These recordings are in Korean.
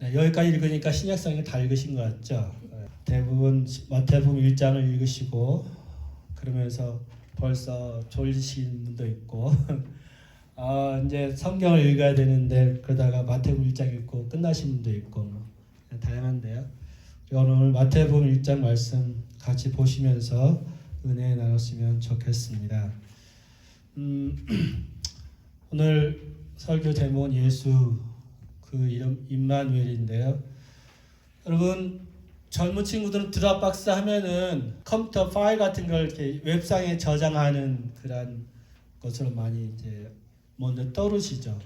네, 여기까지 읽으니까 신약성을 다 읽으신 것 같죠? 대부분 마태복음 1장을 읽으시고 그러면서 벌써 졸리신 분도 있고 이제 성경을 읽어야 되는데 그러다가 마태복음 1장 읽고 끝나신 분도 있고 다양한데요. 오늘 마태복음 1장 말씀 같이 보시면서 은혜 나눴으면 좋겠습니다. 오늘 설교 제목은 예수 그 이름 임마누엘인데요. 여러분 젊은 친구들은 드랍박스 하면은 컴퓨터 파일 같은 걸 이렇게 웹상에 저장하는 그런 것으로 많이 이제 먼저 떠오르시죠.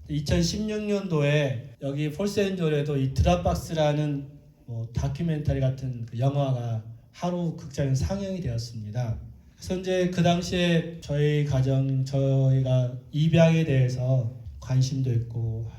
2016년도에 여기 폴스앤졸에도 이 드랍박스라는 다큐멘터리 같은 그 영화가 하루 극장에 상영이 되었습니다. 그래서 이제 그 당시에 저희 가정 저희가 입양에 대해서 관심도 있고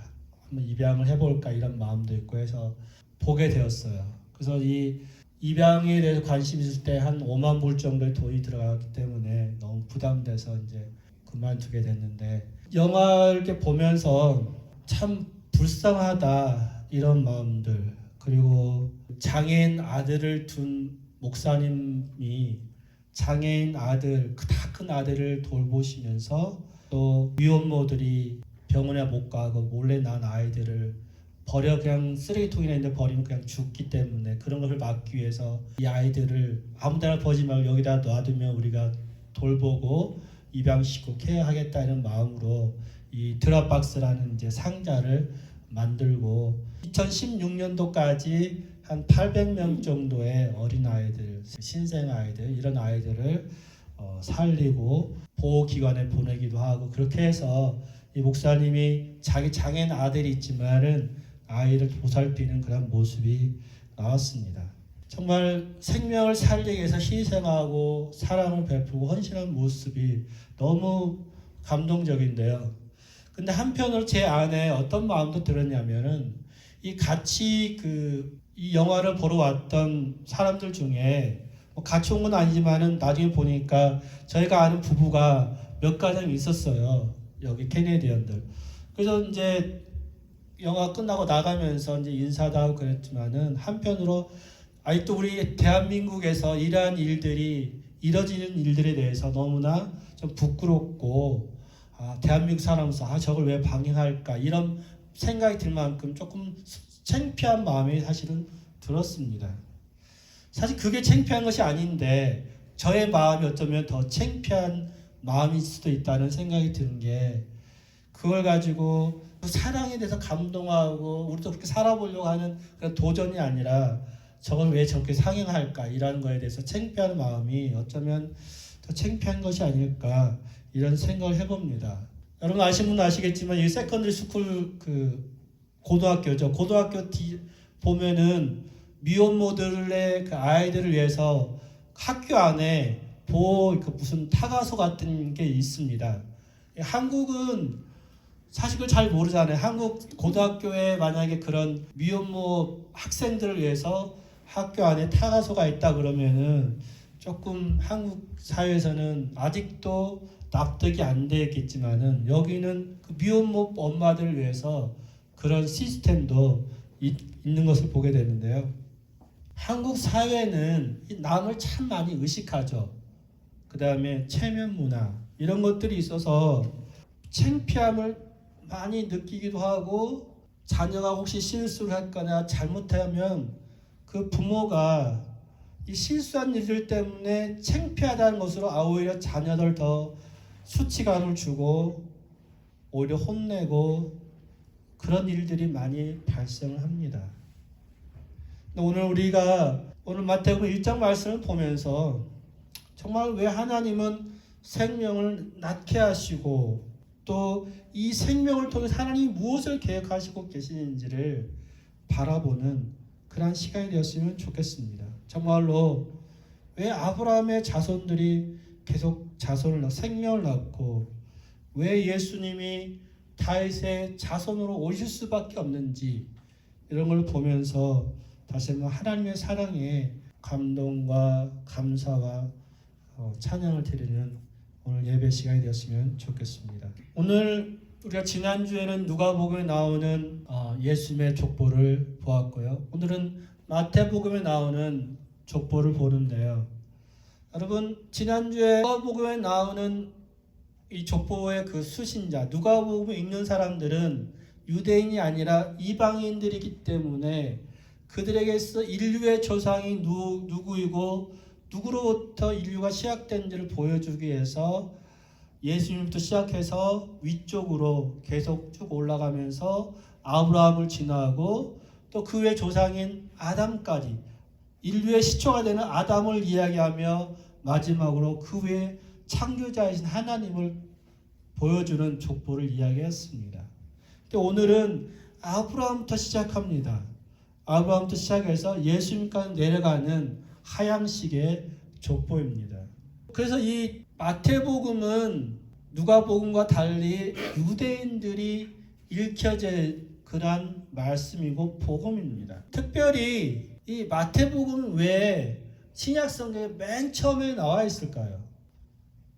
한번 입양을 해볼까 이런 마음도 있고 해서 보게 되었어요. 그래서 이 입양에 대해서 관심 있을 때 한 5만 불 정도의 돈이 들어가기 때문에 너무 부담돼서 이제 그만두게 됐는데 영화를 이렇게 보면서 참 불쌍하다 이런 마음들, 그리고 장애인 아들을 둔 목사님이 장애인 아들, 다 큰 아들을 돌보시면서 또 미혼모들이 병원에 못 가고 몰래 난 아이들을 버려 그냥 쓰레기통에 있는데 버리면 그냥 죽기 때문에 그런 것을 막기 위해서 이 아이들을 아무데나 버리지 말고 여기다 놔두면 우리가 돌보고 입양시키고 케어하겠다 이런 마음으로 이 드랍박스라는 이제 상자를 만들고 2016년도까지 한 800명 정도의 어린 아이들, 신생 아이들 이런 아이들을 살리고 보호기관에 보내기도 하고 그렇게 해서 이 목사님이 자기 장애인 아들이 있지만은 아이를 보살피는 그런 모습이 나왔습니다. 정말 생명을 살리기 위해서 희생하고 사랑을 베푸고 헌신하는 모습이 너무 감동적인데요. 근데 한편으로 제 안에 어떤 마음도 들었냐면은 이 같이 이 영화를 보러 왔던 사람들 중에 같이 온 건 아니지만은 나중에 보니까 저희가 아는 부부가 몇 가정 있었어요. 여기 캐네디언들. 그래서 이제 영화 끝나고 나가면서 이제 인사도 하고 그랬지만은 한편으로 아직도 우리 대한민국에서 이러한 일들이 이뤄지는 일들에 대해서 너무나 좀 부끄럽고 대한민국 사람으로서 저걸 왜 방해할까 이런 생각이 들 만큼 조금 창피한 마음이 사실은 들었습니다. 사실 그게 창피한 것이 아닌데 저의 마음이 어쩌면 더 창피한 마음일 수도 있다는 생각이 드는 게 그걸 가지고 사랑에 대해서 감동하고 우리도 그렇게 살아보려고 하는 그런 도전이 아니라 저걸 왜 저렇게 상영할까 이라는 거에 대해서 창피한 마음이 어쩌면 더 창피한 것이 아닐까 이런 생각을 해봅니다. 여러분 아시는 분은 아시겠지만 이 세컨드리 스쿨 고등학교죠. 고등학교 보면은 미혼모들의 그 아이들을 위해서 학교 안에 무슨 타가소 같은 게 있습니다. 한국은 사실 그걸 잘 모르잖아요. 한국 고등학교에 만약에 그런 미혼모 학생들을 위해서 학교 안에 타가소가 있다 그러면은 조금 한국 사회에서는 아직도 납득이 안 되겠지만은 여기는 그 미혼모 엄마들을 위해서 그런 시스템도 있는 것을 보게 되는데요. 한국 사회는 남을 참 많이 의식하죠. 그 다음에 체면 문화 이런 것들이 있어서 창피함을 많이 느끼기도 하고 자녀가 혹시 실수를 했거나 잘못하면 그 부모가 이 실수한 일들 때문에 창피하다는 것으로 오히려 자녀들 더 수치감을 주고 오히려 혼내고 그런 일들이 많이 발생을 합니다. 오늘 마태복음 1장 말씀을 보면서 정말 왜 하나님은 생명을 낳게 하시고 또 이 생명을 통해 하나님이 무엇을 계획하시고 계시는지를 바라보는 그런 시간이 되었으면 좋겠습니다. 정말로 왜 아브라함의 자손들이 계속 생명을 낳고 왜 예수님이 다윗의 자손으로 오실 수밖에 없는지 이런 걸 보면서 다시 한번 하나님의 사랑에 감동과 감사와 찬양을 드리는 오늘 예배 시간이 되었으면 좋겠습니다. 오늘 우리가 지난주에는 누가복음에 나오는 예수님의 족보를 보았고요. 오늘은 마태복음에 나오는 족보를 보는데요. 여러분, 지난주에 누가복음에 나오는 이 족보의 그 수신자, 누가복음을 읽는 사람들은 유대인이 아니라 이방인들이기 때문에 그들에게서 인류의 조상이 누구이고 누구로부터 인류가 시작된지를 보여주기 위해서 예수님부터 시작해서 위쪽으로 계속 쭉 올라가면서 아브라함을 지나고 또 그 외 조상인 아담까지 인류의 시초가 되는 아담을 이야기하며 마지막으로 그 외 창조자이신 하나님을 보여주는 족보를 이야기했습니다. 근데 오늘은 아브라함부터 시작합니다. 아브라함부터 시작해서 예수님까지 내려가는 하향식의 족보입니다. 그래서 이 마태복음은 누가복음과 달리 유대인들이 읽혀질 그런 말씀이고 복음입니다. 특별히 이 마태복음 외에 신약성경에 맨 처음에 나와 있을까요?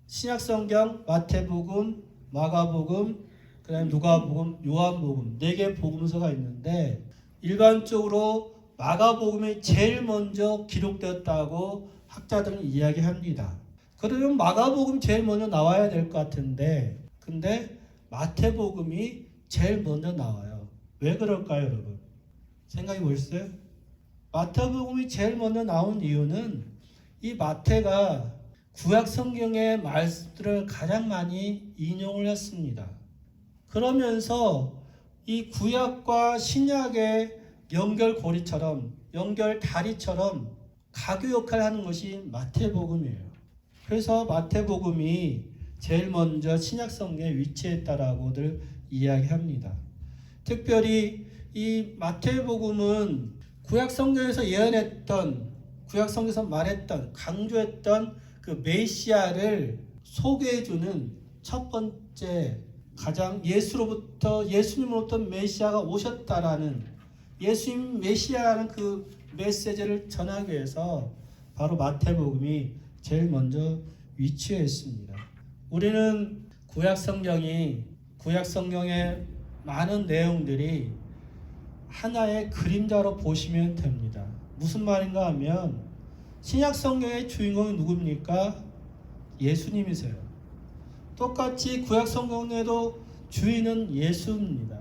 신약성경 마태복음, 마가복음, 그다음에 누가복음, 요한복음 4개 복음서가 있는데 일반적으로 마가복음이 제일 먼저 기록되었다고 학자들은 이야기합니다. 그러면 마가복음 제일 먼저 나와야 될 것 같은데 근데 마태복음이 제일 먼저 나와요. 왜 그럴까요, 여러분? 생각해 보셨어요? 마태복음이 제일 먼저 나온 이유는 이 마태가 구약 성경의 말씀들을 가장 많이 인용을 했습니다. 그러면서 이 구약과 신약의 연결고리처럼 연결다리처럼 가교 역할을 하는 것이 마태복음이에요. 그래서 마태복음이 제일 먼저 신약성경에 위치했다라고들 이야기합니다. 특별히 이 마태복음은 구약성경에서 예언했던 구약성경에서 말했던 강조했던 그 메시아를 소개해주는 첫 번째 가장 예수님으로부터 메시아가 오셨다라는 예수님 메시아라는 그 메시지를 전하기 위해서 바로 마태복음이 제일 먼저 위치해 있습니다. 우리는 구약성경의 많은 내용들이 하나의 그림자로 보시면 됩니다. 무슨 말인가 하면 신약성경의 주인공이 누굽니까? 예수님이세요. 똑같이 구약성경에도 주인은 예수입니다.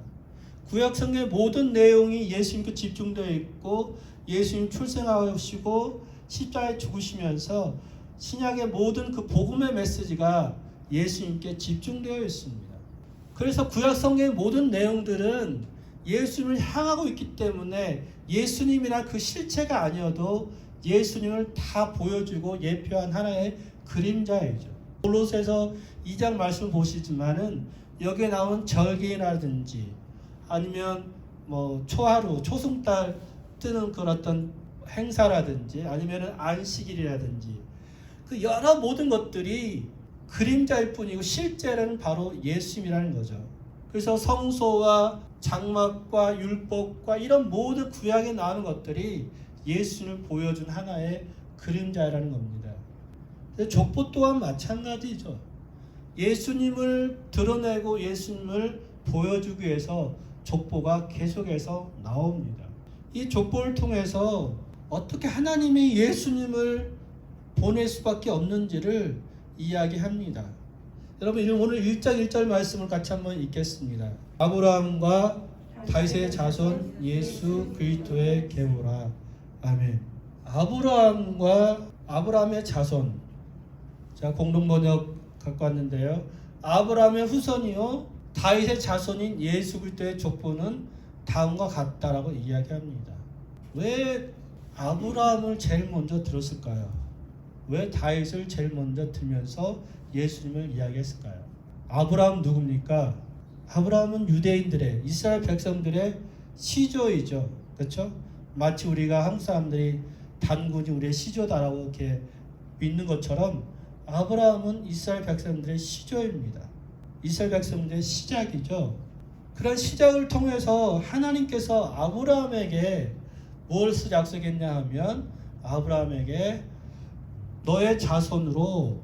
구약성경의 모든 내용이 예수님께 집중되어 있고 예수님 출생하시고 십자가에 죽으시면서 신약의 모든 그 복음의 메시지가 예수님께 집중되어 있습니다. 그래서 구약성경의 모든 내용들은 예수님을 향하고 있기 때문에 예수님이란 그 실체가 아니어도 예수님을 다 보여주고 예표한 하나의 그림자이죠. 골로새서 2장 말씀을 보시지만은 여기에 나오는 절기라든지 아니면 뭐 초하루, 초승달 뜨는 그런 어떤 행사라든지 아니면은 안식일이라든지 그 여러 모든 것들이 그림자일 뿐이고 실제는 바로 예수님이라는 거죠. 그래서 성소와 장막과 율법과 이런 모든 구약에 나오는 것들이 예수님을 보여준 하나의 그림자라는 겁니다. 족보 또한 마찬가지죠. 예수님을 드러내고 예수님을 보여주기 위해서 족보가 계속해서 나옵니다. 이 족보를 통해서 어떻게 하나님이 예수님을 보낼 수밖에 없는지를 이야기합니다. 여러분 오늘 1장 1절 말씀을 같이 한번 읽겠습니다. 아브라함과 다윗의 자손 예수 그리스도의 계보라. 아멘. 아브라함의 자손. 제가 공동번역 갖고 왔는데요. 아브라함의 후손이요 다윗의 자손인 예수 그리스도의 족보는 다음과 같다라고 이야기합니다. 왜 아브라함을 제일 먼저 들었을까요? 왜 다윗을 제일 먼저 들면서 예수님을 이야기했을까요? 아브라함 누굽니까? 아브라함은 유대인들의 이스라엘 백성들의 시조이죠. 그렇죠? 마치 우리가 한국 사람들이 단군이 우리의 시조다라고 이렇게 믿는 것처럼 아브라함은 이스라엘 백성들의 시조입니다. 이스라엘 백성들의 시작이죠. 그런 시작을 통해서 하나님께서 아브라함에게 무엇을 약속했냐 하면 아브라함에게 너의 자손으로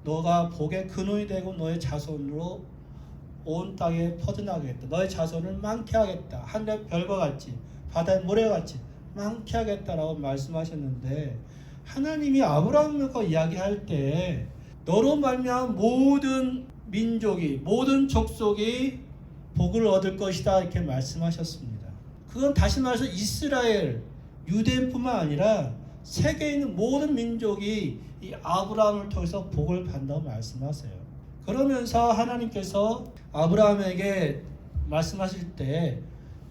너가 복의 근원이 되고 너의 자손으로 온 땅에 퍼져나게 하겠다. 너의 자손을 많게 하겠다. 하늘의 별과 같이 바다의 모래와 같이 많게 하겠다라고 말씀하셨는데, 하나님이 아브라함과 이야기할 때 너로 말미암아 모든 민족이, 모든 족속이 복을 얻을 것이다 이렇게 말씀하셨습니다. 그건 다시 말해서 이스라엘, 유대인뿐만 아니라 세계에 있는 모든 민족이 이 아브라함을 통해서 복을 받는다고 말씀하세요. 그러면서 하나님께서 아브라함에게 말씀하실 때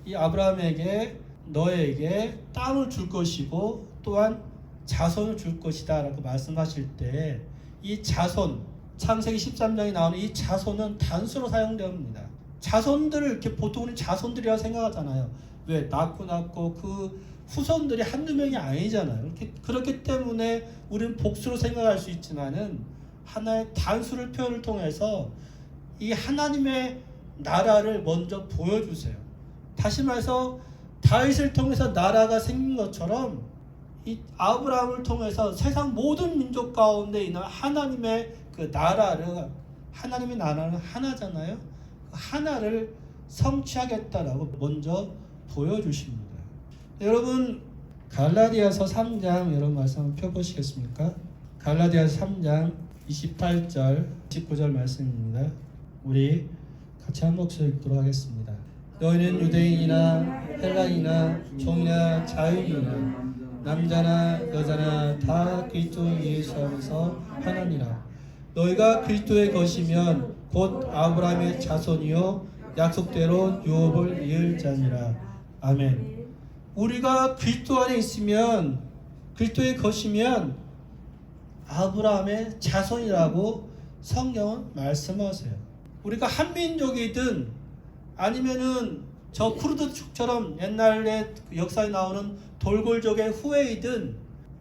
이 아브라함에게 너에게 땅을 줄 것이고 또한 자손을 줄 것이다 라고 말씀하실 때, 이 자손, 창세기 13장에 나오는 이 자손은 단수로 사용됩니다. 자손들을 이렇게 보통 우리는 자손들이라고 생각하잖아요. 왜? 낳고 그 후손들이 한두 명이 아니잖아요. 그렇기 때문에 우리는 복수로 생각할 수 있지만은 하나의 단수를 표현을 통해서 이 하나님의 나라를 먼저 보여주세요. 다시 말해서 다윗을 통해서 나라가 생긴 것처럼 이 아브라함을 통해서 세상 모든 민족 가운데 있는 하나님의 그 나라를, 하나님의 나라는 하나잖아요. 그 하나를 성취하겠다라고 먼저 보여주십니다. 여러분, 갈라디아서 3장 여러분 말씀 한번 펴보시겠습니까? 갈라디아서 3장 28절 29절 말씀입니다. 우리 같이 한 목소리 읽도록 하겠습니다. 너희는 유대인이나 헬라인이나 종이나 자유인이나 남자나 여자나 다 그리스도 예수 안에서 하나니라. 너희가 그리스도의 것이면 곧 아브라함의 자손이요 약속대로 유업을 이을 자니라. 아멘. 우리가 그리스도 안에 있으면, 그리스도의 것이면 아브라함의 자손이라고 성경은 말씀하세요. 우리가 한민족이든 아니면은 저 쿠르드족처럼 옛날에 역사에 나오는 돌골족의 후예이든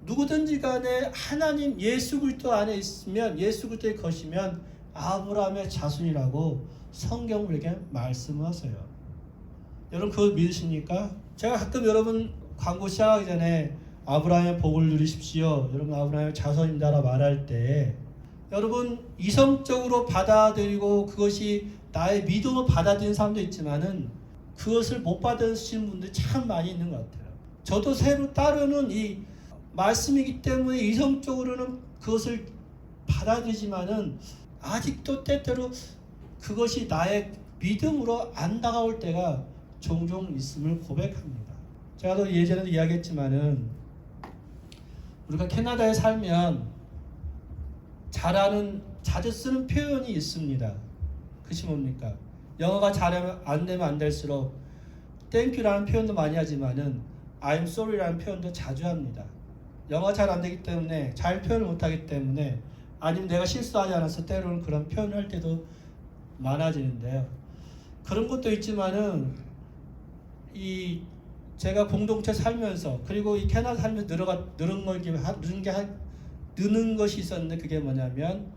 누구든지 간에 하나님 예수 그리스도 안에 있으면, 예수 그리스도의 것이면 아브라함의 자손이라고 성경 우리에게 말씀하세요. 여러분 그거 믿으십니까? 제가 가끔 여러분 광고 시작하기 전에 아브라함의 복을 누리십시오, 여러분 아브라함의 자손입니다라고 말할 때 여러분 이성적으로 받아들이고 그것이 나의 믿음으로 받아들이는 사람도 있지만은 그것을 못 받으시는 분들이 참 많이 있는 것 같아요. 저도 새로 따르는 이 말씀이기 때문에 이성적으로는 그것을 받아들이지만은 아직도 때때로 그것이 나의 믿음으로 안 다가올 때가 종종 있음을 고백합니다. 제가 또 예전에도 이야기했지만은 우리가 캐나다에 살면 잘하는, 자주 쓰는 표현이 있습니다. 그것이 뭡니까? 영어가 잘하면 안 되면 안 될수록 thank you라는 표현도 많이 하지만은 I'm sorry라는 표현도 자주 합니다. 영어가 잘 안 되기 때문에, 잘 표현을 못 하기 때문에, 아니면 내가 실수하지 않아서 때로는 그런 표현을 할 때도 많아지는데요. 그런 것도 있지만은 이 제가 공동체 살면서 그리고 이 캐나다 살면서 느는 것이 있었는데 그게 뭐냐면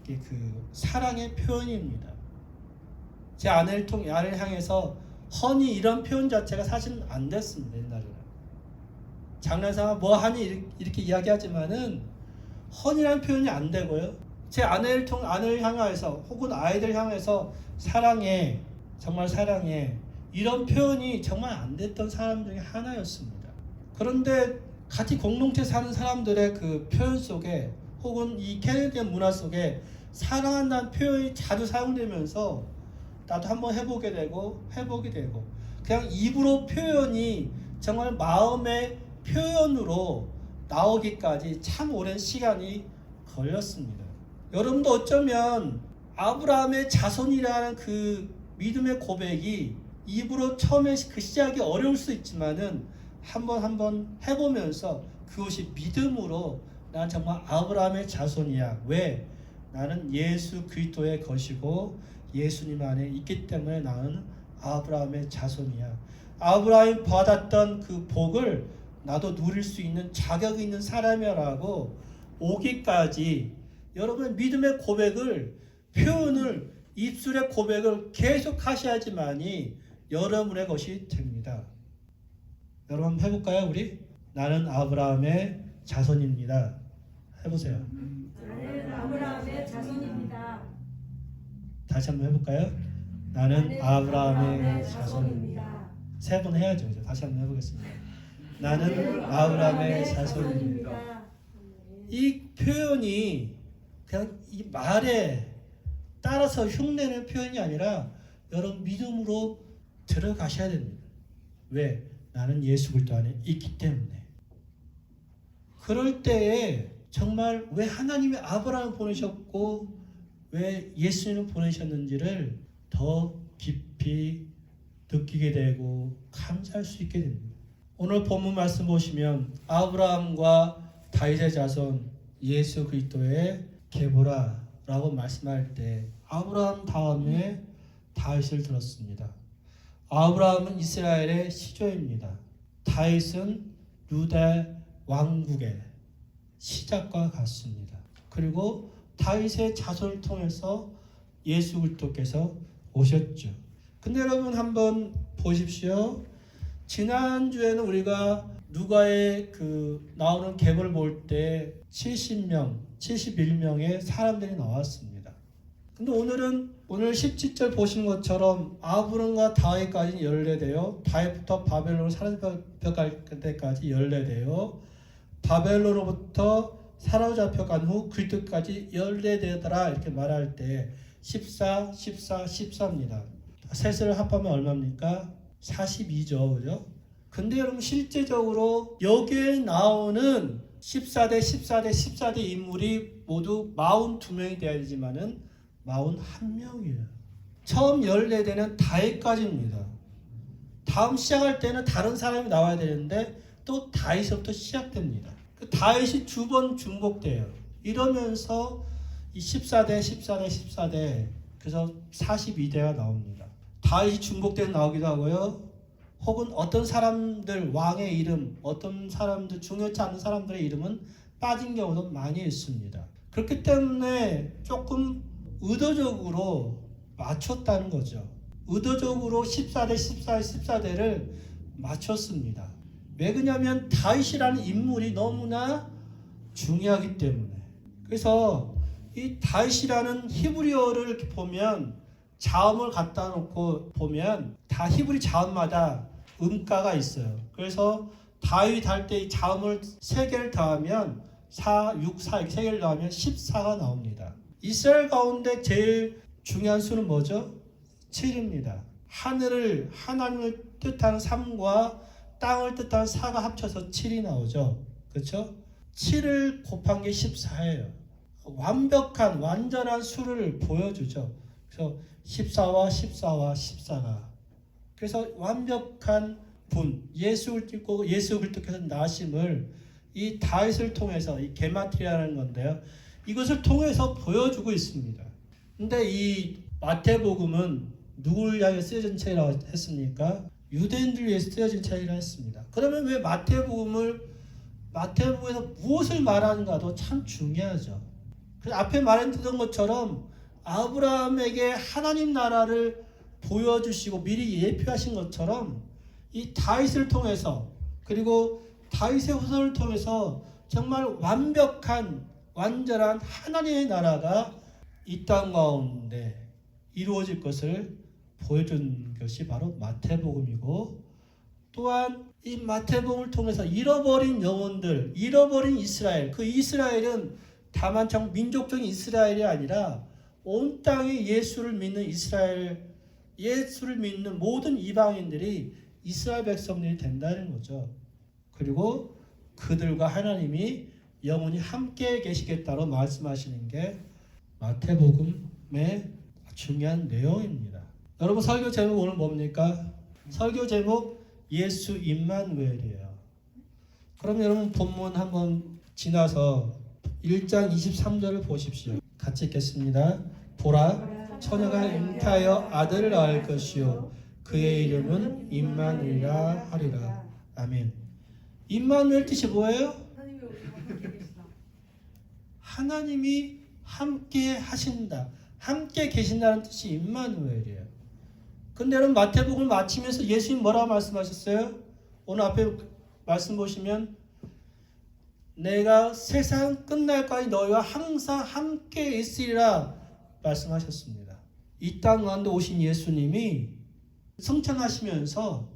그 사랑의 표현입니다. 제 아내를 향해서 허니 이런 표현 자체가 사실은 안 됐습니다. 옛날에는 장난삼아 뭐 하니 이렇게 이야기하지만은 허니라는 표현이 안 되고요. 제 아내를 향해서 혹은 아이들 향해서 사랑해, 정말 사랑해 이런 표현이 정말 안 됐던 사람 중에 하나였습니다. 그런데 같이 공동체 사는 사람들의 그 표현 속에 혹은 이 캐네디언 문화 속에 사랑한다는 표현이 자주 사용되면서 나도 한번 해보게 되고 그냥 입으로 표현이 정말 마음의 표현으로 나오기까지 참 오랜 시간이 걸렸습니다. 여러분도 어쩌면 아브라함의 자손이라는 그 믿음의 고백이 입으로 처음에 그 시작이 어려울 수 있지만은 한번 해보면서 그것이 믿음으로 난 정말 아브라함의 자손이야. 왜? 나는 예수 그리스도의 것이고 예수님 안에 있기 때문에 나는 아브라함의 자손이야. 아브라함이 받았던 그 복을 나도 누릴 수 있는 자격이 있는 사람이라고 오기까지 여러분 믿음의 고백을, 표현을, 입술의 고백을 계속 하셔야지만이 여러분의 것이 됩니다. 여러분 한번 해볼까요? 우리 나는 아브라함의 자손입니다. 해보세요. 나는 아브라함의 자손입니다. 다시 한번 해볼까요? 나는 아브라함의 자손입니다. 세 번 해야죠. 이제 다시 한번 해보겠습니다. 나는 아브라함의 자손입니다. 이 표현이 그냥 이 말에 따라서 흉내내는 표현이 아니라 여러분 믿음으로 들어가셔야 됩니다. 왜? 나는 예수 그리스도 안에 있기 때문에. 그럴 때에 정말 왜 하나님이 아브라함을 보내셨고 왜 예수님을 보내셨는지를 더 깊이 느끼게 되고 감사할 수 있게 됩니다. 오늘 본문 말씀 보시면 아브라함과 다윗의 자손 예수 그리스도의 계보라라고 말씀할 때 아브라함 다음에 다윗을 들었습니다. 아브라함은 이스라엘의 시조입니다. 다윗은 유다 왕국의 시작과 같습니다. 그리고 다윗의 자손을 통해서 예수 그리스도께서 오셨죠. 근데 여러분 한번 보십시오. 지난주에는 우리가 누가의 그 나오는 계보를 볼 때 70명, 71명의 사람들이 나왔습니다. 근데 오늘 17절 보신 것처럼 아브람과 다윗까지 연례되어 다윗부터 바벨론으로 사로잡혀갈 때까지 연례되어 바벨론으로부터 사로잡혀간 후 그리스도까지 연례되더라 이렇게 말할 때 14, 14, 14입니다. 셋을 합하면 얼마입니까? 42죠. 그죠? 근데 여러분 실제적으로 여기에 나오는 14대 14대 14대 인물이 모두 42명이 되어야 되지만은 41명이에요. 처음 연례되는 다윗까지입니다. 다음 시작할 때는 다른 사람이 나와야 되는데 또 다윗부터 시작됩니다. 다윗이 두 번 중복돼요. 이러면서 이 14대 14대 14대 그래서 42대가 나옵니다. 다윗이 중복돼서 나오기도 하고요. 혹은 어떤 사람들 왕의 이름, 어떤 사람들 중요치 않은 사람들의 이름은 빠진 경우도 많이 있습니다. 그렇기 때문에 조금 의도적으로 맞췄다는 거죠. 의도적으로 14대 14대 14대를 맞췄습니다. 왜 그러냐면 다윗이라는 인물이 너무나 중요하기 때문에. 그래서 이 다윗이라는 히브리어를 이렇게 보면 자음을 갖다 놓고 보면 다 히브리 자음마다 음가가 있어요. 그래서 다윗 할 때 이 자음을 3개를 더하면 4, 6, 4 이렇게 3개를 더하면 14가 나옵니다. 이스라엘 가운데 제일 중요한 수는 뭐죠? 7입니다. 하나님을 뜻하는 3과 땅을 뜻하는 4가 합쳐서 7이 나오죠. 그렇죠? 7을 곱한 게 14예요. 완벽한 완전한 수를 보여주죠. 그래서 14와 14와 14가 그래서 완벽한 분 예수 그리스도께서 나심을 이 다윗을 통해서 이 게마트리아라는 건데요. 이것을 통해서 보여주고 있습니다. 근데 이 마태복음은 누구를 향해 쓰여진 책이라고 했습니까? 유대인들 위해 쓰여진 책이라 했습니다. 그러면 왜 마태복음에서 무엇을 말하는가도 참 중요하죠. 그래서 앞에 말했던 것처럼 아브라함에게 하나님 나라를 보여주시고 미리 예표하신 것처럼 이 다윗을 통해서 그리고 다윗의 후손을 통해서 정말 완전한 하나님의 나라가 이 땅 가운데 이루어질 것을 보여준 것이 바로 마태복음이고 또한 이 마태복음을 통해서 잃어버린 영혼들, 잃어버린 이스라엘, 그 이스라엘은 다만 정 민족적인 이스라엘이 아니라 온 땅에 예수를 믿는 예수를 믿는 모든 이방인들이 이스라엘 백성들이 된다는 거죠. 그리고 그들과 하나님이 영원히 함께 계시겠다고 말씀하시는 게 마태복음의 중요한 내용입니다. 여러분 설교 제목 오늘 뭡니까? 설교 제목 예수 임마누엘이에요. 그럼 여러분 본문 한번 지나서 1장 23절을 보십시오. 같이 읽겠습니다. 보라, 처녀가 잉타하여 아들을 낳을 것이요 그의 이름은 임마누엘이라 하리라. 아멘. 임마누엘 뜻이 뭐예요? 하나님이 함께 하신다. 함께 계신다는 뜻이 임마누엘이에요. 근데 여러분 마태복음을 마치면서 예수님 뭐라고 말씀하셨어요? 오늘 앞에 말씀 보시면 내가 세상 끝날까지 너희와 항상 함께 있으리라 말씀하셨습니다. 이 땅 가운데 오신 예수님이 승천하시면서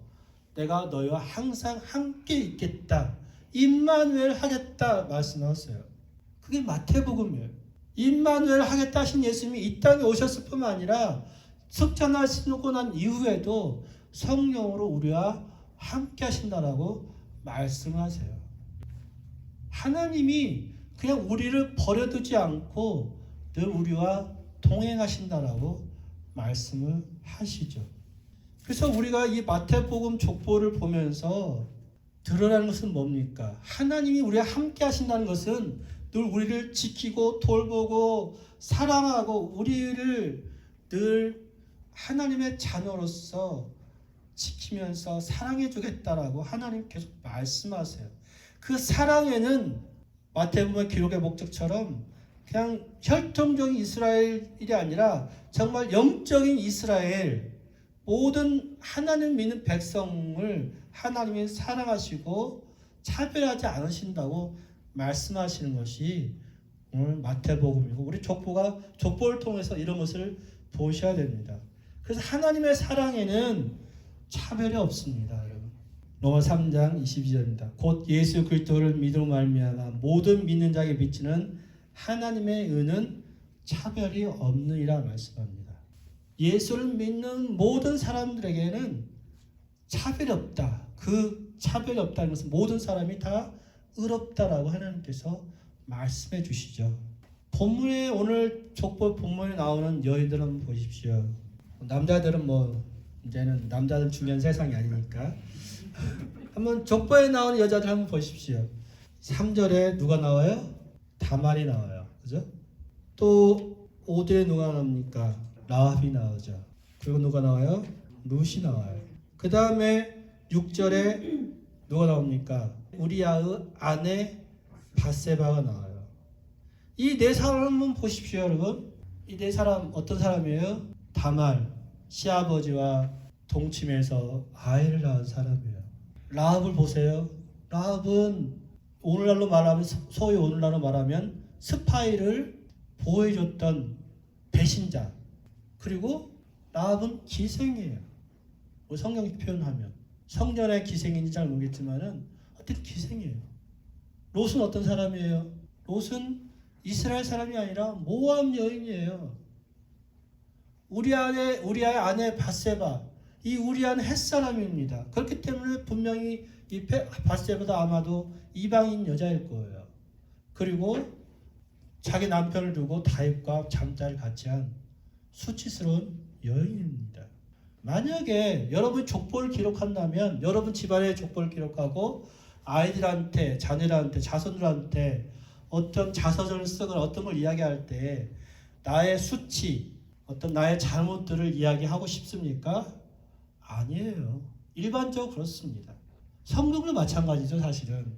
내가 너희와 항상 함께 있겠다, 임마누엘 하겠다 말씀하셨어요. 그게 마태복음이에요. 임마누엘 하겠다 하신 예수님이 이 땅에 오셨을 뿐만 아니라 승천하시고 난 이후에도 성령으로 우리와 함께 하신다라고 말씀하세요. 하나님이 그냥 우리를 버려두지 않고 늘 우리와 동행하신다라고 말씀을 하시죠. 그래서 우리가 이 마태복음 족보를 보면서 드러나는 것은 뭡니까? 하나님이 우리와 함께 하신다는 것은 늘 우리를 지키고 돌보고 사랑하고 우리를 늘 하나님의 자녀로서 지키면서 사랑해 주겠다라고 하나님 계속 말씀하세요. 그 사랑에는 마태복음의 기록의 목적처럼 그냥 혈통적인 이스라엘이 아니라 정말 영적인 이스라엘, 모든 하나님 믿는 백성을 하나님이 사랑하시고 차별하지 않으신다고 말씀하시는 것이 오늘 마태복음이고, 우리 족보를 통해서 이런 것을 보셔야 됩니다. 그래서 하나님의 사랑에는 차별이 없습니다, 여러분. 로마 3장 22절입니다. 곧 예수 그리스도를 믿음으로 말미암아 모든 믿는 자에게 비치는 하나님의 은은 차별이 없느니라 말씀합니다. 예수를 믿는 모든 사람들에게는 차별이 없다. 그 차별이 없다는 것은 모든 사람이 다 의롭다라고 하나님께서 말씀해 주시죠. 본문에, 오늘 족보 본문에 나오는 여인들은 보십시오. 남자들은 이제는 남자들 중요한 세상이 아니니까 한번 족보에 나오는 여자들 한번 보십시오. 3절에 누가 나와요? 다말이 나와요. 그죠? 또 5절에 누가 나옵니까? 라합이 나오죠. 그리고 누가 나와요? 룻이 나와요. 그 다음에 6절에 누가 나옵니까? 우리아의 아내 밧세바가 나와요. 이 네 사람은 보십시오, 여러분. 이 네 사람 어떤 사람이에요? 다말, 시아버지와 동침해서 아이를 낳은 사람이에요. 라합을 보세요. 라합은 오늘날로 말하면, 소위 오늘날로 말하면 스파이를 보호해줬던 배신자. 그리고 라합은 기생이에요. 성경 표현하면 성전의 기생인지 잘 모르겠지만은 어쨌든 기생이에요. 롯은 어떤 사람이에요? 롯은 이스라엘 사람이 아니라 모압 여인이에요. 우리아의 아내 밧세바, 이 우리아는 햇사람입니다. 그렇기 때문에 분명히 이 밧세바도 아마도 이방인 여자일 거예요. 그리고 자기 남편을 두고 다윗과 잠자리를 같이 한 수치스러운 여인입니다. 만약에 여러분 족보를 기록한다면, 여러분 집안의 족보를 기록하고 아이들한테, 자녀들한테, 자손들한테 어떤 자서전을 쓰거나 어떤 걸 이야기할 때 나의 수치, 어떤 나의 잘못들을 이야기하고 싶습니까? 아니에요. 일반적으로 그렇습니다. 성경도 마찬가지죠, 사실은.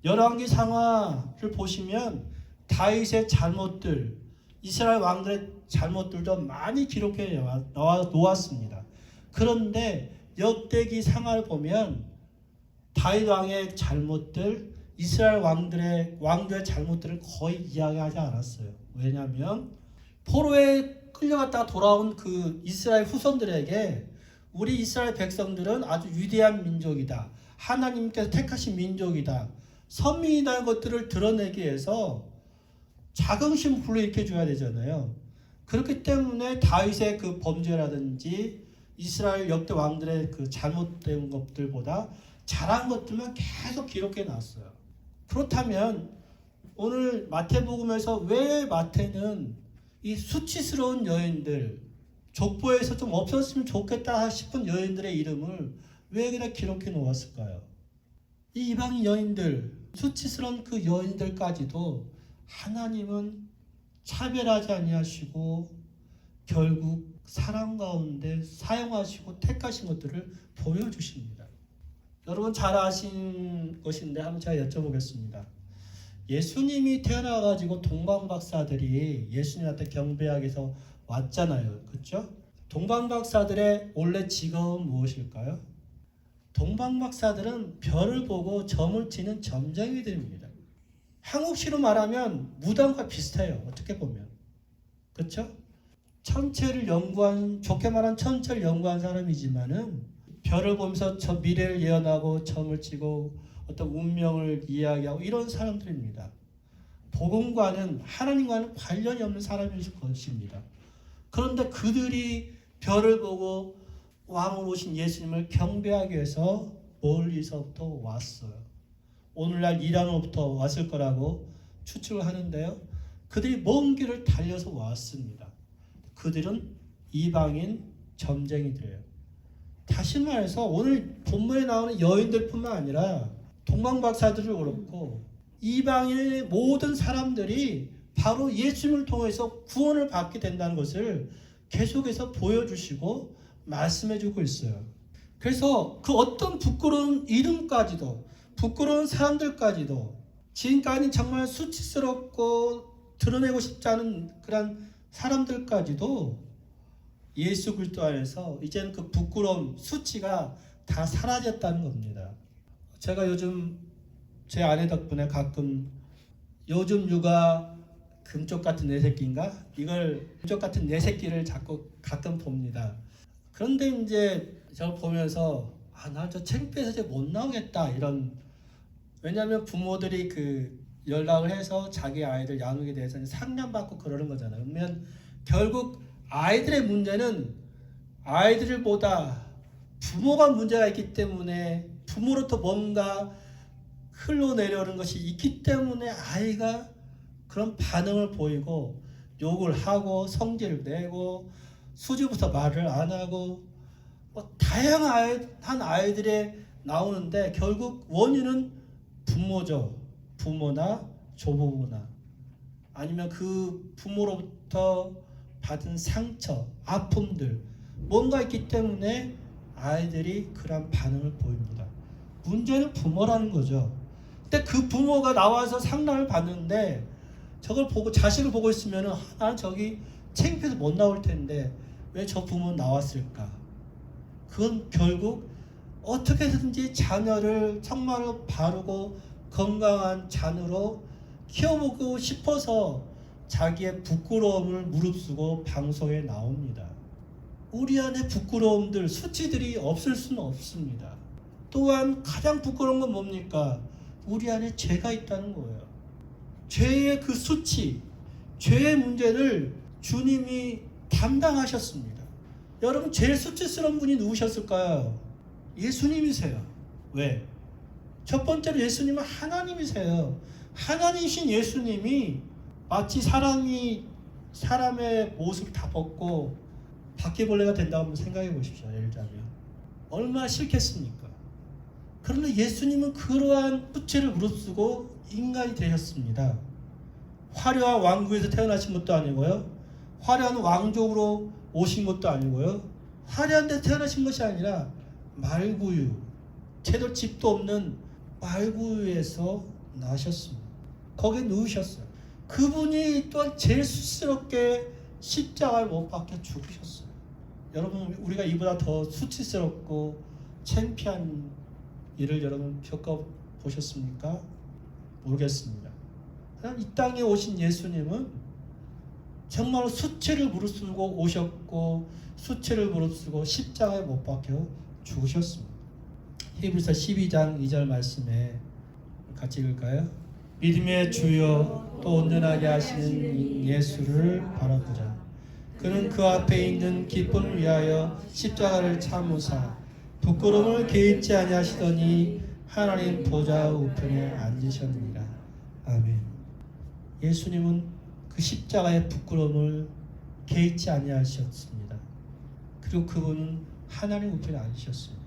열왕기 상하를 보시면 다윗의 잘못들, 이스라엘 왕들의 잘못들도 많이 기록해 놓았습니다. 그런데 역대기 상하를 보면 다윗 왕의 잘못들, 이스라엘 왕들의 잘못들을 거의 이야기하지 않았어요. 왜냐하면 포로에 끌려갔다가 돌아온 그 이스라엘 후손들에게 우리 이스라엘 백성들은 아주 위대한 민족이다, 하나님께서 택하신 민족이다, 선민이라는 것들을 드러내기 위해서 자긍심 불러일으켜 줘야 되잖아요. 그렇기 때문에 다윗의 그 범죄라든지 이스라엘 역대 왕들의 그 잘못된 것들보다 잘한 것들만 계속 기록해 놨어요. 그렇다면 오늘 마태복음에서 왜 마태는 이 수치스러운 여인들, 족보에서 좀 없었으면 좋겠다 싶은 여인들의 이름을 왜 그냥 기록해 놓았을까요? 이 이방인 여인들, 수치스러운 그 여인들까지도 하나님은 차별하지 아니하시고 결국 사랑 가운데 사용하시고 택하신 것들을 보여주십니다. 여러분 잘 아신 것인데 한번 제가 여쭤보겠습니다. 예수님이 태어나가지고 동방박사들이 예수님한테 경배하기 위해서 왔잖아요. 그렇죠? 동방박사들의 원래 직업은 무엇일까요? 동방박사들은 별을 보고 점을 치는 점쟁이들입니다. 한국시로 말하면 무당과 비슷해요. 어떻게 보면. 그렇죠? 천체를 연구한, 좋게 말하면 천체를 연구한 사람이지만은 별을 보면서 저 미래를 예언하고 점을 치고 어떤 운명을 이야기하고 이런 사람들입니다. 복음과는, 하나님과는 관련이 없는 사람일 것입니다. 그런데 그들이 별을 보고 왕으로 오신 예수님을 경배하기 위해서 멀리서부터 왔어요. 오늘날 이란으로부터 왔을 거라고 추측을 하는데요. 그들이 먼 길을 달려서 왔습니다. 그들은 이방인 점쟁이들이에요. 다시 말해서 오늘 본문에 나오는 여인들뿐만 아니라 동방박사들도 그렇고 이방인의 모든 사람들이 바로 예수님을 통해서 구원을 받게 된다는 것을 계속해서 보여주시고 말씀해주고 있어요. 그래서 그 어떤 부끄러운 이름까지도, 부끄러운 사람들까지도, 지금까지 정말 수치스럽고 드러내고 싶지 않은 그런 사람들까지도 예수 그리스도 안에서 이제는 그 부끄러움, 수치가 다 사라졌다는 겁니다. 제가 요즘 제 아내 덕분에 가끔 요즘 육아 금쪽 같은 내 새끼인가? 이걸 금쪽 같은 내 새끼를 자꾸 가끔 봅니다. 그런데 이제 저를 보면서 나 저 창피해서 이제 못 나오겠다 이런, 왜냐하면 부모들이 그 연락을 해서 자기 아이들 양육에 대해서 상담받고 그러는 거잖아요. 그러면 결국 아이들의 문제는 아이들보다 부모가 문제가 있기 때문에 부모로부터 뭔가 흘러내려오는 것이 있기 때문에 아이가 그런 반응을 보이고 욕을 하고 성질을 내고 수지부터 말을 안 하고 다양한 아이들이 나오는데 결국 원인은 부모죠. 부모나 조부모나 아니면 그 부모로부터 받은 상처, 아픔들 뭔가 있기 때문에 아이들이 그런 반응을 보입니다. 문제는 부모라는 거죠. 근데 그 부모가 나와서 상담을 받는데 저걸 보고 자식을 보고 있으면 나는 저기 창피해서 못 나올 텐데 왜 저 부모는 나왔을까? 그건 결국 어떻게 해서든지 자녀를 정말로 바르고 건강한 자녀로 키워보고 싶어서 자기의 부끄러움을 무릅쓰고 방송에 나옵니다. 우리 안에 부끄러움들, 수치들이 없을 수는 없습니다. 또한 가장 부끄러운 건 뭡니까? 우리 안에 죄가 있다는 거예요. 죄의 그 수치, 죄의 문제를 주님이 담당하셨습니다. 여러분, 제일 수치스러운 분이 누구셨을까요? 예수님이세요. 왜? 첫 번째로 예수님은 하나님이세요. 하나님이신 예수님이 마치 사람의 모습을 다 벗고 바퀴벌레가 된다고 한번 생각해 보십시오. 예를 들자면 얼마나 싫겠습니까? 그런데 예수님은 그러한 수치를 무릅쓰고 인간이 되셨습니다. 화려한 왕국에서 태어나신 것도 아니고요, 화려한 왕족으로 오신 것도 아니고요, 화려한 데 태어나신 것이 아니라 말구유, 제대로 집도 없는 말구유에서 나셨습니다. 거기에 누우셨어요. 그분이 또한 제일 수치스럽게 십자가에 못 박혀 죽으셨어요. 여러분, 우리가 이보다 더 수치스럽고 창피한 일을 여러분 겪어보셨습니까? 모르겠습니다. 이 땅에 오신 예수님은 정말로 수치를 무릅쓰고 오셨고 수치를 무릅쓰고 십자가에 못 박혀 죽으셨습니다. 히브리서 12장 2절 말씀에 같이 읽을까요? 믿음의 주여 또 온전하게 하시는 예수를 바라보자. 그는 그 앞에 있는 기쁨을 위하여 십자가를 참으사 부끄러움을 개의치 아니하시더니 하나님 보좌 우편에 앉으셨느니라. 아멘. 예수님은 그 십자가의 부끄러움을 개의치 아니하셨습니다. 그리고 그분은 하나님 우편에 앉으셨습니다.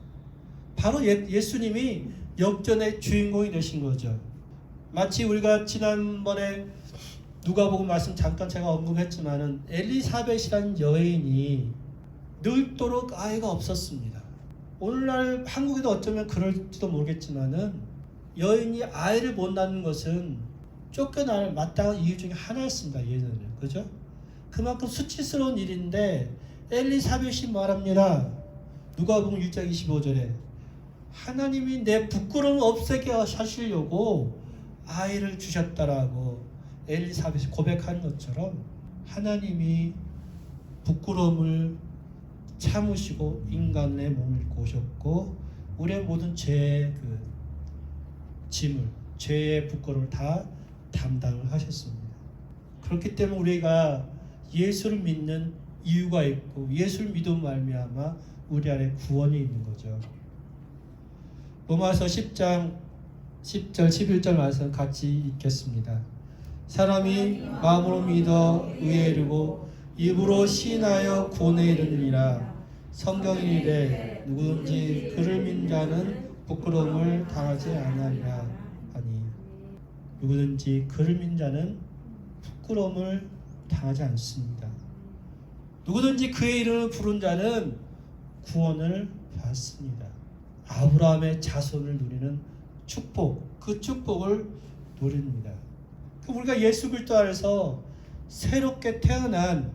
바로 예수님이 역전의 주인공이 되신 거죠. 마치 우리가 지난번에 누가복음 말씀 잠깐 제가 언급했지만은 엘리사벳이라는 여인이 늙도록 아이가 없었습니다. 오늘날 한국에도 어쩌면 그럴지도 모르겠지만은 여인이 아이를 못 낳는 것은 쫓겨날 마땅한 이유 중에 하나였습니다. 예전에는. 그죠? 그만큼 수치스러운 일인데 엘리사벳이 말합니다. 누가복음 1장 25절에 하나님이 내 부끄러움 없애게 하시려고 아이를 주셨다라고 엘리사벳이 고백하는 것처럼 하나님이 부끄러움을 참으시고 인간의 몸을 입고 오셨고 우리의 모든 죄의 그 짐을, 죄의 부끄러움을 다 담당을 하셨습니다. 그렇기 때문에 우리가 예수를 믿는 이유가 있고 예수를 믿음 말미암아 우리 안에 구원이 있는 거죠. 로마서 10장 10절 11절 말씀 같이 읽겠습니다. 사람이 마음으로 믿어 의에 이르고 입으로 시인하여 구원에 이르느니라. 성경이 이르되 누구든지 그를 믿는 자는 부끄러움을 당하지 아니하리라 하니, 누구든지 그를 믿는 자는 부끄러움을 당하지 않습니다. 누구든지 그의 이름을 부른 자는 구원을 받습니다. 아브라함의 자손을 누리는 축복, 그 축복을 누립니다. 우리가 예수 그리스도 안에서 새롭게 태어난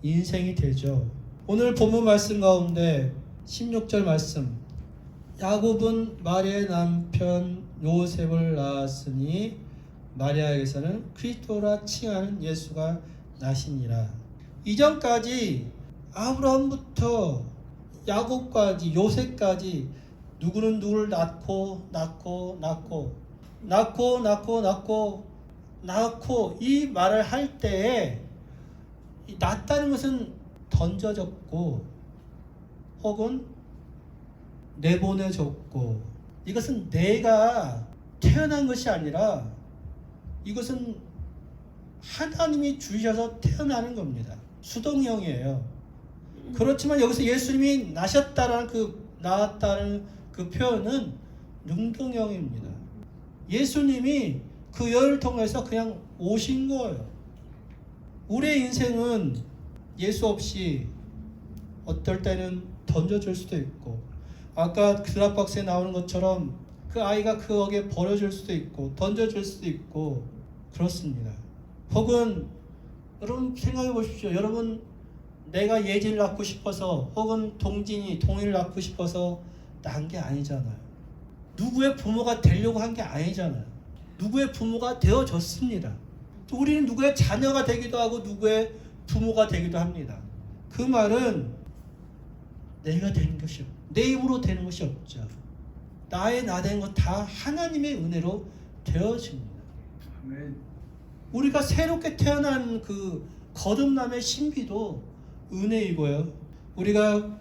인생이 되죠. 오늘 본문 말씀 가운데 16절 말씀, 야곱은 마리아의 남편 요셉을 낳았으니 마리아에게서는 그리스도라 칭하는 예수가 나시니라. 이전까지 아브라함부터 야곱까지 요셉까지 누구는 누구를 낳고 이 말을 할 때에 낳았다는 것은 던져졌고 혹은 내보내졌고, 이것은 내가 태어난 것이 아니라 이것은 하나님이 주셔서 태어나는 겁니다. 수동형이에요. 그렇지만 여기서 예수님이 낳았다는 그 표현은 능동형입니다. 예수님이 그 열을 통해서 그냥 오신 거예요. 우리의 인생은 예수 없이 어떨 때는 던져질 수도 있고, 아까 드랍박스에 나오는 것처럼 그 아이가 그 어귀에 버려질 수도 있고 던져질 수도 있고 그렇습니다. 혹은 여러분 생각해 보십시오. 여러분 내가 예지를 낳고 싶어서 혹은 동일을 낳고 싶어서 낳은 게 아니잖아요. 누구의 부모가 되려고 한 게 아니잖아요. 누구의 부모가 되어졌습니다. 또 우리는 누구의 자녀가 되기도 하고 누구의 부모가 되기도 합니다. 그 말은 내가 되는 것이 없고 내 힘으로 되는 것이 없죠. 나의 나 된 것 다 하나님의 은혜로 되어집니다. 아멘. 우리가 새롭게 태어난 그 거듭남의 신비도 은혜이고요. 우리가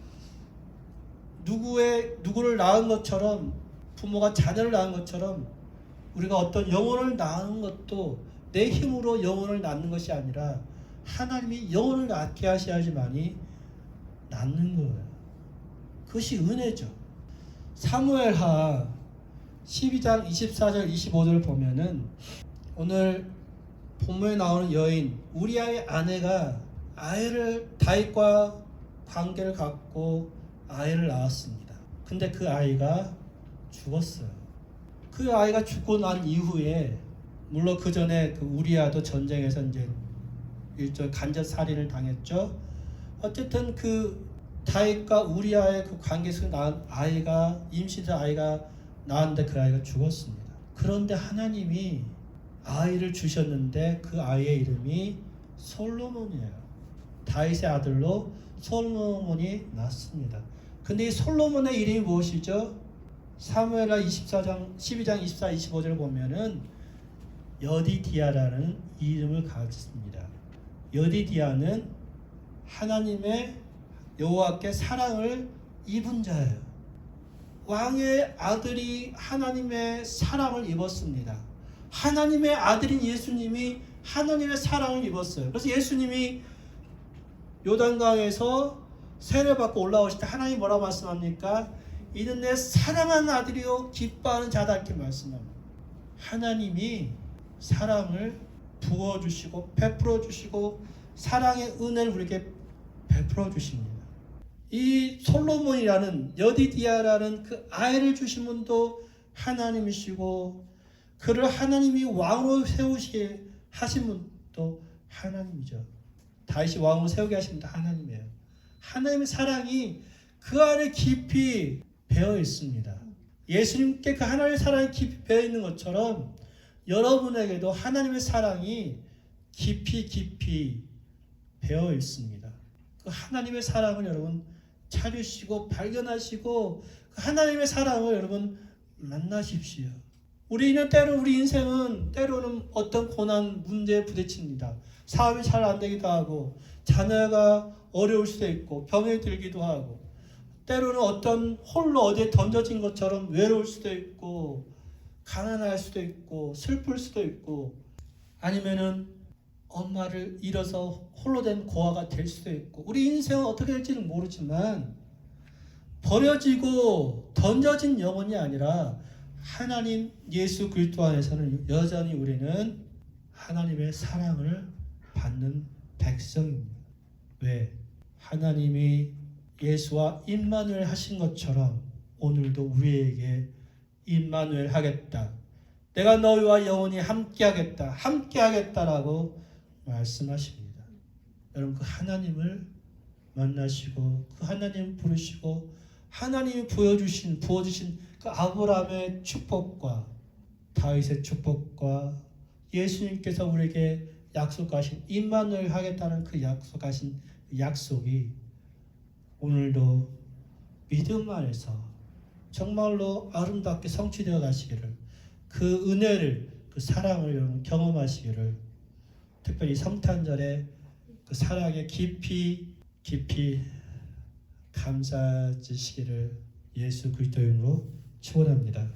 누구를 낳은 것처럼, 부모가 자녀를 낳은 것처럼 우리가 어떤 영혼을 낳은 것도 내 힘으로 영혼을 낳는 것이 아니라 하나님이 영혼을 낳게 하셔야지만이 낳는 거예요. 그것이 은혜죠. 사무엘하 12장 24절 25절 보면은 오늘 본문에 나오는 여인 우리아의 아내가 다윗과 관계를 갖고 아이를 낳았습니다. 근데 그 아이가 죽었어요. 그 아이가 죽고 난 이후에, 물론 그 전에 그 우리아도 전쟁에서 이제 일종 간접 살인을 당했죠. 어쨌든 그 다윗과 우리아의 그 관계에서 낳은 아이가, 임신된 아이가 낳았는데 그 아이가 죽었습니다. 그런데 하나님이 아이를 주셨는데 그 아이의 이름이 솔로몬이에요. 다윗의 아들로 솔로몬이 낳습니다. 근데 이 솔로몬의 이름이 무엇이죠? 사무엘하 12장 24, 25절을 보면은 여디디아라는 이름을 가졌습니다. 여디디아는 하나님의 여호와께 사랑을 입은 자예요. 왕의 아들이 하나님의 사랑을 입었습니다. 하나님의 아들인 예수님이 하나님의 사랑을 입었어요. 그래서 예수님이 요단강에서 세례 받고 올라오실 때 하나님이 뭐라고 말씀합니까? 이는 내 사랑하는 아들이요 기뻐하는 자다, 이렇게 말씀합니다. 하나님이 사랑을 부어주시고 베풀어주시고 사랑의 은혜를 우리에게 베풀어주십니다. 이 솔로몬이라는, 여디디아라는 그 아이를 주신 분도 하나님이시고 그를 하나님이 왕으로 세우시게 하신 분도 하나님이죠. 다윗이 왕으로 세우게 하신 분도 하나님이에요. 하나님의 사랑이 그 안에 깊이 배어 있습니다. 예수님께 그 하나님의 사랑이 깊이 배어 있는 것처럼 여러분에게도 하나님의 사랑이 깊이 배어 있습니다. 그 하나님의 사랑을 여러분 찾으시고 발견하시고 그 하나님의 사랑을 여러분 만나십시오. 우리는 우리 인생은 때로는 어떤 고난 문제에 부딪힙니다. 사업이 잘 안 되기도 하고 자녀가 어려울 수도 있고 병에 들기도 하고 때로는 어떤 홀로 어디에 던져진 것처럼 외로울 수도 있고 가난할 수도 있고 슬플 수도 있고 아니면은 엄마를 잃어서 홀로 된 고아가 될 수도 있고 우리 인생은 어떻게 될지는 모르지만 버려지고 던져진 영혼이 아니라 하나님 예수 그리스도 안에서는 여전히 우리는 하나님의 사랑을 받는 백성입니다. 왜? 하나님이 예수와 임마누엘 하신 것처럼 오늘도 우리에게 임마누엘 하겠다. 내가 너희와 영원히 함께하겠다. 함께하겠다라고 말씀하십니다. 여러분 그 하나님을 만나시고 그 하나님 부르시고 하나님이 부어주신 그 아브라함의 축복과 다윗의 축복과 예수님께서 우리에게 약속하신 임마누엘 하겠다는 그 약속하신 약속이 오늘도 믿음 안에서 정말로 아름답게 성취되어 가시기를 그 은혜를 그 사랑을 여러분 경험하시기를 특별히 성탄절에 그 사랑에 깊이 감사하시기를 예수 그리스도 이름으로 축원합니다.